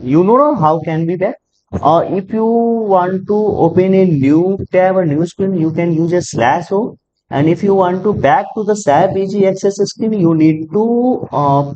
You know how can be back? If you want to open a new tab or new screen, you can use a slash o. And if you want to back to the SAP AG access screen, you need to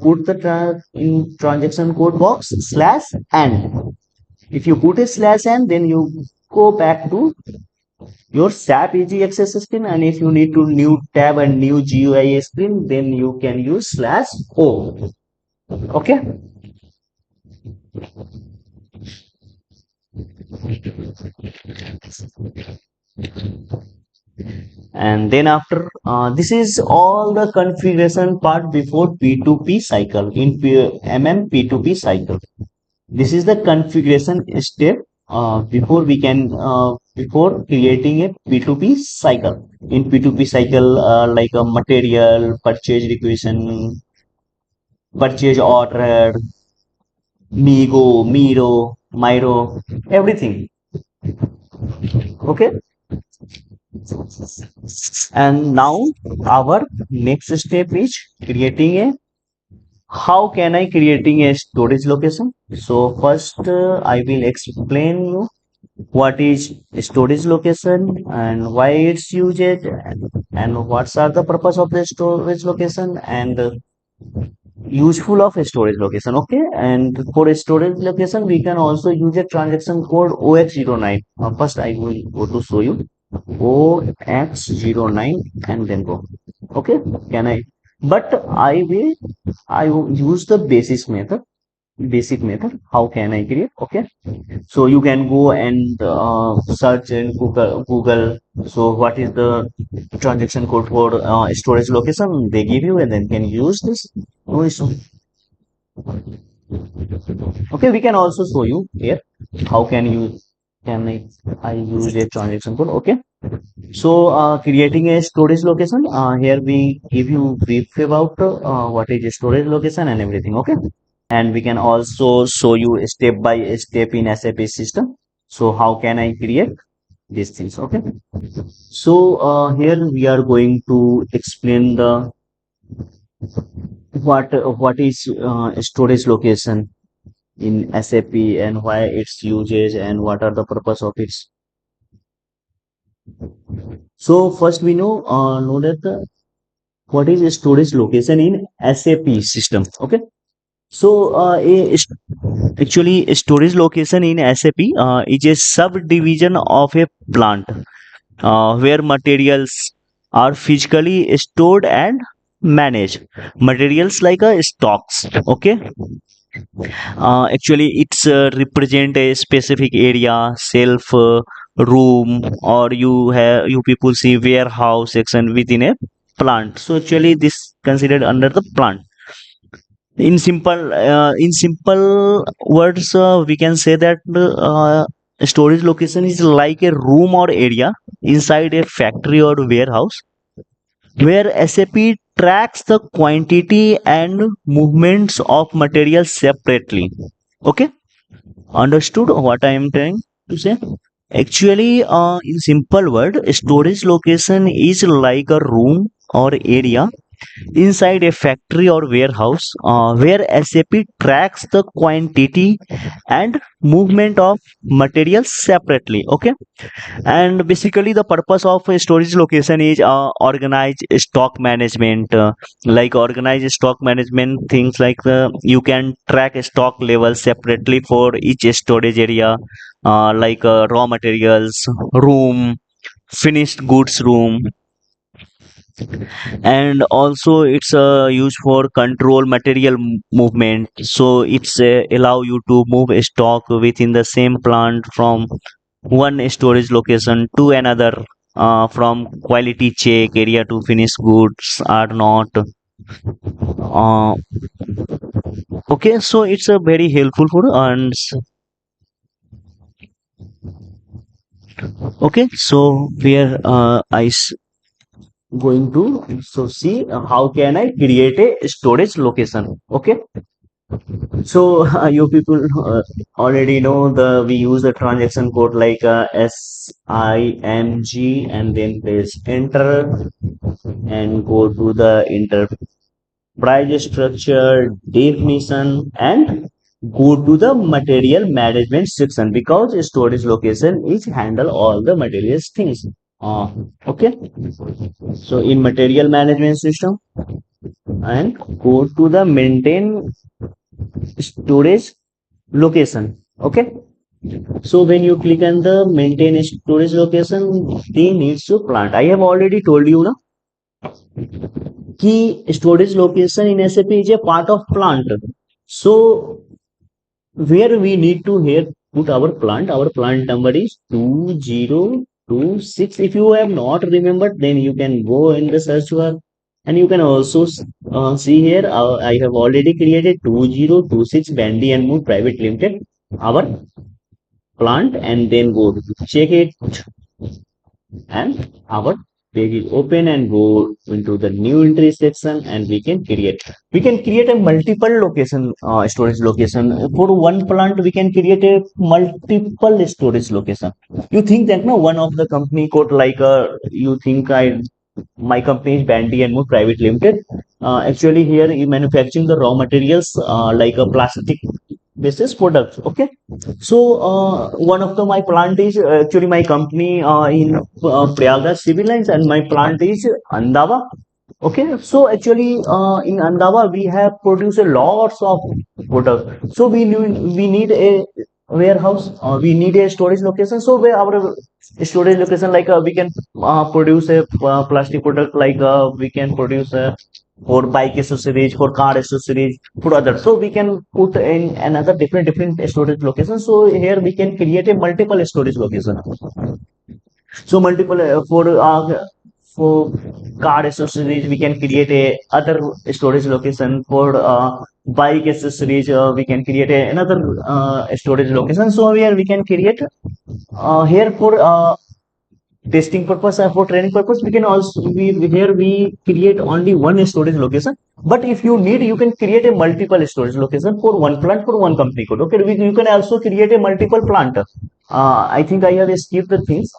put the in transaction code box slash and. If you put a slash and, then you go back to your SAP AG access screen. And if you need to new tab and new GUI screen, then you can use slash o. Okay. And then after this is all the configuration part before P2P cycle in MM P2P cycle. This is the configuration step before we can before creating a P2P cycle. In P2P cycle, like a material purchase requisition, purchase order, Migo, Miro, Miro, everything. Okay. And now our next step is creating a how can I creating a storage location. So first I will explain you what is storage location and why it's used, and what are the purpose of the storage location, and useful of a storage location. Okay. And for a storage location we can also use a transaction code OX09. First I will go to show you OX09 and then go. Okay. Can I, but I will use the basic method. How can I create? Okay. So you can go and search in Google. So what is the transaction code for storage location? They give you, and then can use this. No issue. Okay, we can also show you here how can I use a transaction code. Okay. So creating a storage location. Here we give you brief about what is a storage location and everything. Okay. And we can also show you step by step in SAP system. So how can I create these things? Okay. So here we are going to explain the what is storage location in SAP and why its uses and what are the purpose of its. So first we know that what is a storage location in SAP system. Okay. So actually a storage location in SAP is a subdivision of a plant where materials are physically stored and managed. Materials like a stocks. Okay. Actually it's represent a specific area, shelf, room, or you people see warehouse section within a plant. So actually this considered under the plant. In simple words, we can say that storage location is like a room or area inside a factory or warehouse where SAP tracks the quantity and movements of materials separately. Okay, understood what I am trying to say? Actually, in simple word, storage location is like a room or area inside a factory or warehouse where SAP tracks the quantity and movement of materials separately. Okay. And basically the purpose of a storage location is organized stock management, like organized stock management things like you can track a stock level separately for each storage area, like raw materials room, finished goods room, and also it's used for control material movement. So it's allow you to move a stock within the same plant from one storage location to another, from quality check area to finished goods are not. uh, okay, so it's a very helpful for and okay. So where going to, so see how can I create a storage location. Okay. So you people already know we use the transaction code like SIMG, and then press enter and go to the enterprise structure definition and go to the material management section because storage location is handle all the materials things. uh, okay, so in material management system and go to the maintain storage location. Okay, so when you click on the maintain storage location, they needs to plant. I have already told you na कि storage location in SAP is a part of plant. So where we need to here put our plant number is 2026. If you have not remembered, then you can go in the search bar and you can also see here. I have already created 2026 Bandy and Mood Private Limited, our plant, and then go check it, and our page is open and go into the new entry section, and we can create a multiple location, storage location. For one plant we can create a multiple storage location. You think that no one of the company code like you think I my company is Bandy and More Private Limited. Actually, here you manufacturing the raw materials like a plastic basis products. Okay, so one of the my plant is actually my company in Prayagraj civil lines, and my plant is Andava. Okay, so actually in Andava we have produced a lots of products. So we need a warehouse. We need a storage location. So where our storage location like we can produce a plastic product like we can produce a for bike accessories, for car accessories, for others. So we can put in another different storage location. So here we can create a multiple storage location. So multiple for car accessories, we can create a other storage location. For bike accessories, we can create another storage location. So here we can create here for testing purpose and for training purpose. We can also here we create only one storage location. But if you need, you can create a multiple storage location for one plant, for one company code. Okay, you can also create a multiple plant. I think I have skipped the things.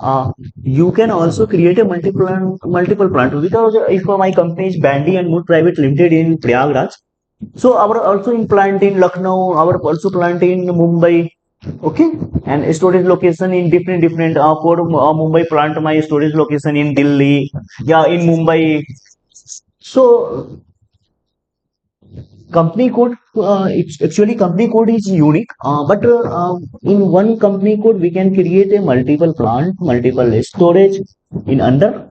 You can also create a multiple plant because if my company is Bandy and Mood Private Limited in Prayagraj, so our also in plant in Lucknow, our also plant in Mumbai. Okay, and storage location in different for Mumbai plant, my storage location in Delhi, yeah, in Mumbai. So company code, it's actually company code is unique, but in one company code we can create a multiple plant, multiple storage. In under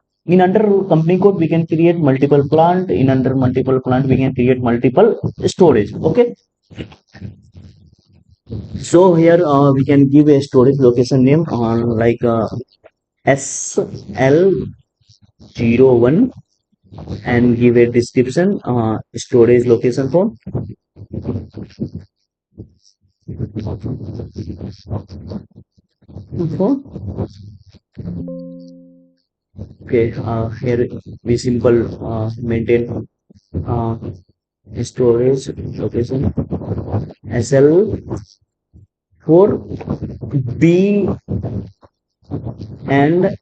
company code we can create multiple plant. In under multiple plant we can create multiple storage. Okay, so here we can give a storage location name like SL01 and give a description, storage location for okay, here we simple maintain uh, storage location SL4 B and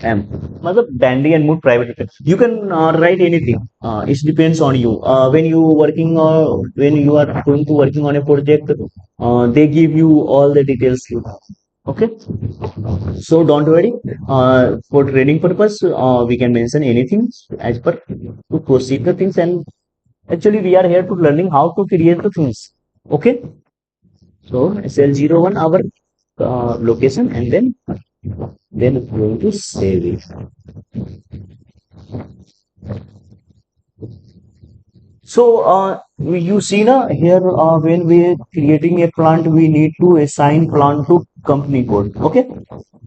M. मतलब Bandy and Mood private limited. You can write anything. It depends on you. When you working or when you are going to working on a project, they give you all the details. Okay, so don't worry. For training purpose, we can mention anything as per to proceed the things. And actually, we are here to learning how to create the things. Okay, so SL01 our location, and then going to save it. So you see now here when we creating a plant, we need to assign plant to company code. Okay,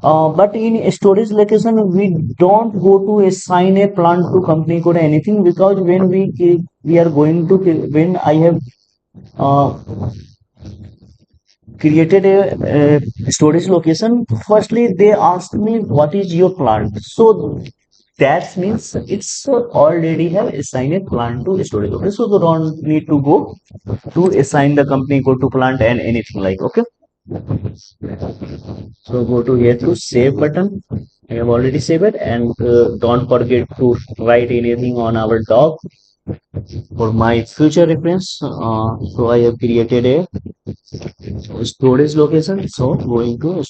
but in storage location, we don't go to assign a plant to company code anything, because when we are going to when I have uh, created a storage location, firstly they asked me what is your plant. So that means it's already have assigned a plant to storage. Okay, so they don't need to go to assign the company go to plant and anything like. Okay, so go to here to save button. I have already saved it, and don't forget to write anything on our doc. For my future reference, so I have created a storage location. So going to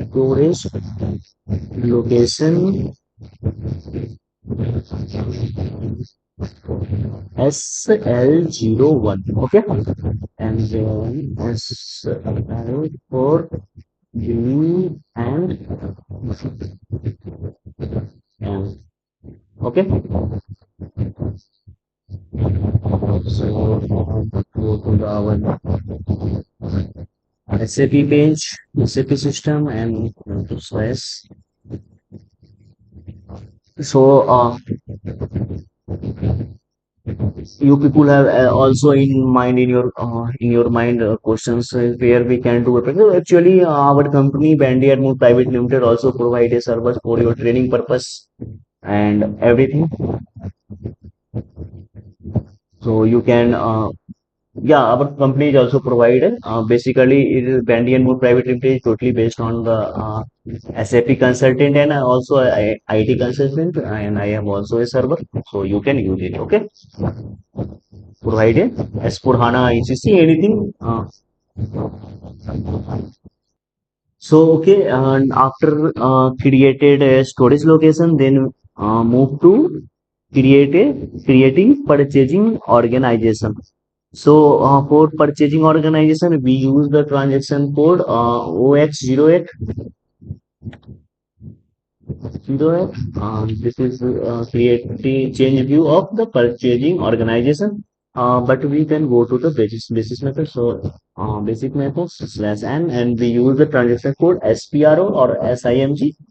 storage location SL01. Okay, and then SL for B and M. Okay, so go to the our SAP page, SAP system, and go to slash. So you people have also in your mind questions where we can do it. So actually, our company Bandy Admo Private Limited also provide a service for your training purpose and everything. So you can yeah, our company is also provided. Basically, it is Bandy and Moore Private Limited is totally based on the SAP consultant and also a IT consultant, and I am also a server, so you can use it. Okay, provided as for HANA ICC anything. So okay, and after created a storage location, then move to creating purchasing organization. So for purchasing organization, we use the transaction code OX08. This is creating change view of the purchasing organization. But we can go to the basis method. So basic method slash n, and we use the transaction code SPRO or SIMG.